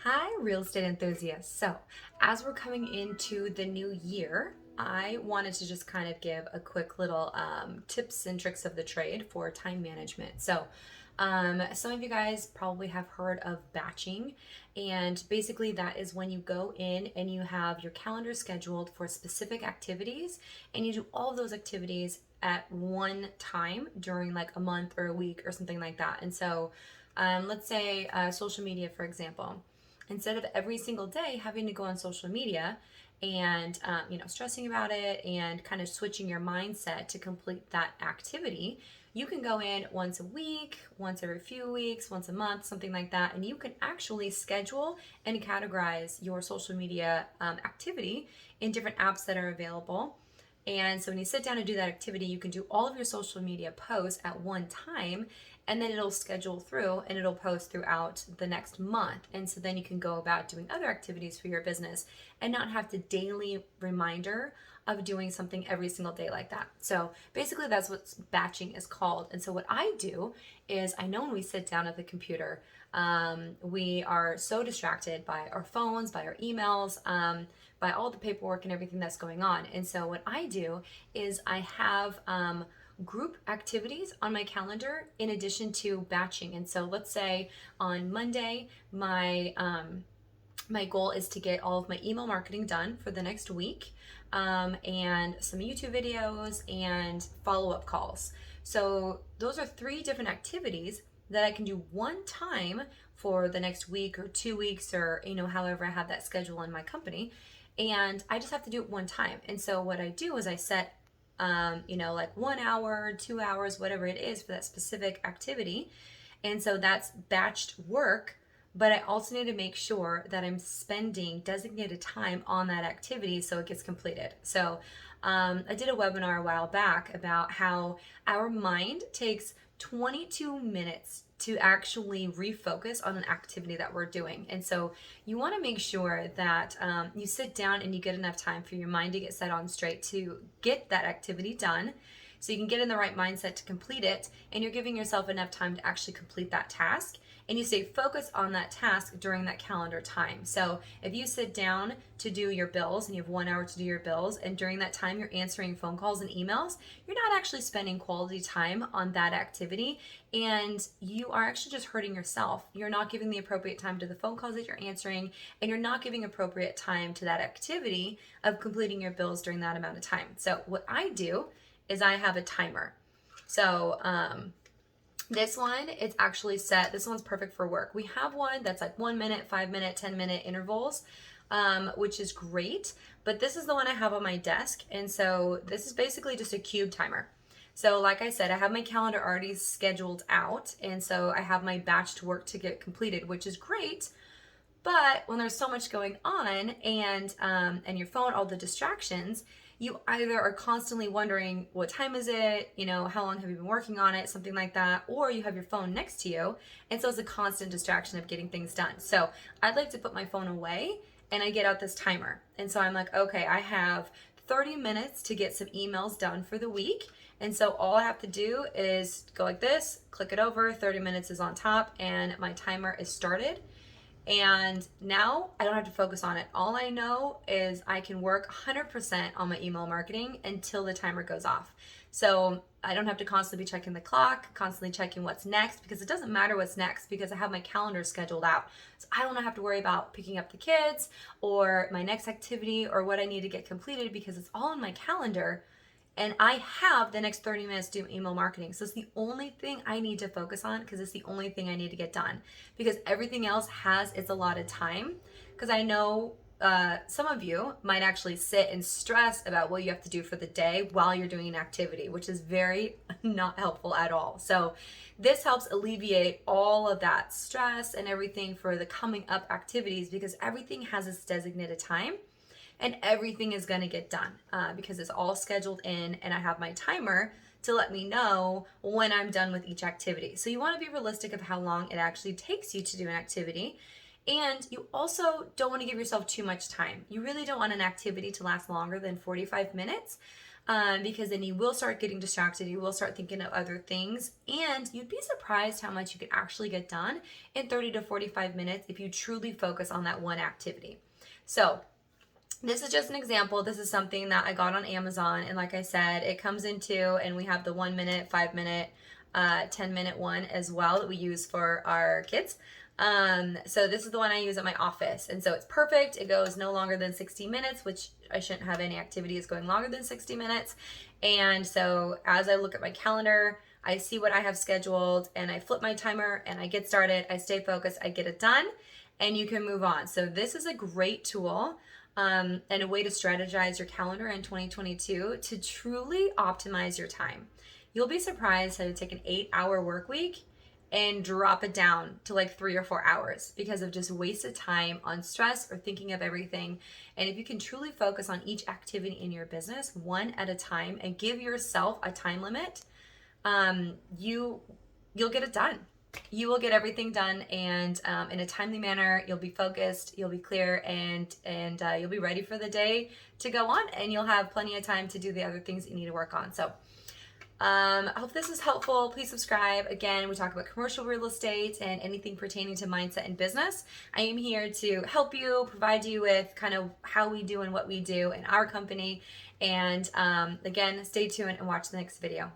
Hi, real estate enthusiasts. So, as we're coming into the new year, I wanted to just kind of give a quick little tips and tricks of the trade for time management. Some of you guys probably have heard of batching, and basically, that is when you go in and you have your calendar scheduled for specific activities, and you do all of those activities at one time during like a month or a week or something like that. Let's say social media, for example, instead of every single day having to go on social media and stressing about it and kind of switching your mindset to complete that activity, you can go in once a week, once every few weeks, once a month, something like that, and you can actually schedule and categorize your social media activity in different apps that are available. And so when you sit down and do that activity, you can do all of your social media posts at one time, and then it'll schedule through and it'll post throughout the next month. And so then you can go about doing other activities for your business and not have the daily reminder of doing something every single day like that. So basically, that's what batching is called. And so what I do is I know when we sit down at the computer, we are so distracted by our phones, by our emails, by all the paperwork and everything that's going on. And so what I do is I have group activities on my calendar in addition to batching. And so let's say on Monday, my goal is to get all of my email marketing done for the next week, and some YouTube videos and follow-up calls. So those are three different activities that I can do one time for the next week or 2 weeks, or however I have that schedule in my company. And I just have to do it one time. And so what I do is I set like 1 hour, 2 hours, whatever it is for that specific activity. And so that's batched work, but I also need to make sure that I'm spending designated time on that activity so it gets completed. I did a webinar a while back about how our mind takes 22 minutes to actually refocus on an activity that we're doing. And so you want to make sure that you sit down and you get enough time for your mind to get set on straight to get that activity done, so you can get in the right mindset to complete it, and you're giving yourself enough time to actually complete that task, and you stay focused on that task during that calendar time. So if you sit down to do your bills and you have 1 hour to do your bills, and during that time you're answering phone calls and emails, you're not actually spending quality time on that activity, and you are actually just hurting yourself. You're not giving the appropriate time to the phone calls that you're answering, and you're not giving appropriate time to that activity of completing your bills during that amount of time. So what I do is I have a timer. This one, it's actually set. This one's perfect for work. We have one that's like 1 minute, 5 minute, 10 minute intervals, which is great. But this is the one I have on my desk. And so this is basically just a cube timer. So like I said, I have my calendar already scheduled out. And so I have my batched work to get completed, which is great. But when there's so much going on, and your phone, all the distractions, you either are constantly wondering, what time is it? How long have you been working on it? Something like that. Or you have your phone next to you. And so it's a constant distraction of getting things done. So I'd like to put my phone away, and I get out this timer. And so I'm like, okay, I have 30 minutes to get some emails done for the week. And so all I have to do is go like this, click it over, 30 minutes is on top, and my timer is started. And now I don't have to focus on it. All I know is I can work 100% on my email marketing until the timer goes off. So I don't have to constantly be checking the clock, constantly checking what's next, because it doesn't matter what's next because I have my calendar scheduled out. So I don't have to worry about picking up the kids or my next activity or what I need to get completed, because it's all in my calendar. And I have the next 30 minutes to do email marketing. So it's the only thing I need to focus on, because it's the only thing I need to get done. Because everything else has its allotted time. Because I know some of you might actually sit and stress about what you have to do for the day while you're doing an activity, which is very not helpful at all. So this helps alleviate all of that stress and everything for the coming up activities, because everything has its designated time. And everything is going to get done because it's all scheduled in, and I have my timer to let me know when I'm done with each activity. So you want to be realistic of how long it actually takes you to do an activity. And you also don't want to give yourself too much time. You really don't want an activity to last longer than 45 minutes. because then you will start getting distracted. You will start thinking of other things, and you'd be surprised how much you can actually get done in 30 to 45 minutes if you truly focus on that one activity. So this is just an example. This is something that I got on Amazon, and like I said, it comes in two, and we have the 1 minute, 5 minute, 10-minute one as well that we use for our kids. So this is the one I use at my office, and so it's perfect. It goes no longer than 60 minutes, which I shouldn't have any activities going longer than 60 minutes. And so as I look at my calendar, I see what I have scheduled, and I flip my timer and I get started. I stay focused, I get it done, and you can move on. So this is a great tool. And a way to strategize your calendar in 2022 to truly optimize your time. You'll be surprised how to take an 8-hour work week and drop it down to like 3 or 4 hours because of just wasted time on stress or thinking of everything. And if you can truly focus on each activity in your business one at a time and give yourself a time limit, you'll get it done. You will get everything done, and in a timely manner. You'll be focused, you'll be clear, and you'll be ready for the day to go on, and you'll have plenty of time to do the other things that you need to work on. So I hope this is helpful. Please subscribe. Again, we talk about commercial real estate and anything pertaining to mindset and business. I am here to help you, provide you with kind of how we do and what we do in our company. And again, stay tuned and watch the next video.